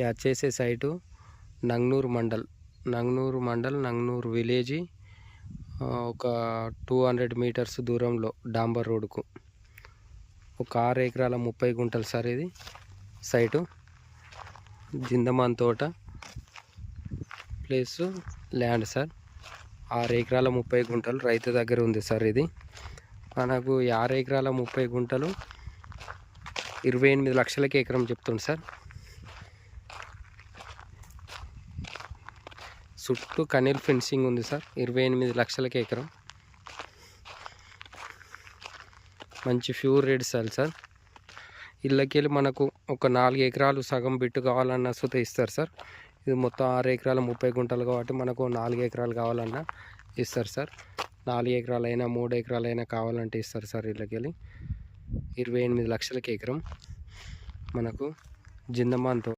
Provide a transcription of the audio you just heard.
వచ్చేసే సైటు నంగనూరు మండల్ నంగనూరు విలేజీ ఒక 200 మీటర్స్ దూరంలో డాంబర్ రోడ్కు ఒక 6 ఎకరాల 30 గుంటలు సార్. ఇది సైటు జిందమాన్ తోట ప్లేస్ ల్యాండ్ సార్. 6 ఎకరాల 30 గుంటలు రైతు దగ్గర ఉంది సార్. ఇది మనకు 6 ఎకరాల 30 గుంటలు 28 లక్షలకి ఎకరం చెప్తుంది సార్. చుట్టూ కనీల్ ఫెన్సింగ్ ఉంది సార్. 28 లక్షలకి ఎకరం. మంచి ప్యూర్ రెడ్ సాయిల్ సార్. ఇళ్ళకెళ్ళి మనకు ఒక 4 ఎకరాలు సగం బిట్టు కావాలన్నా సుత ఇస్తారు సార్. ఇది మొత్తం 6 ఎకరాల 30 గుంటలు కాబట్టి మనకు 4 ఎకరాలు కావాలన్నా ఇస్తారు సార్. 4 ఎకరాలైనా 3 ఎకరాలైనా కావాలంటే ఇస్తారు సార్. ఇళ్ళకెళ్ళి 28 లక్షలకి ఎకరం మనకు జిందమాన్తో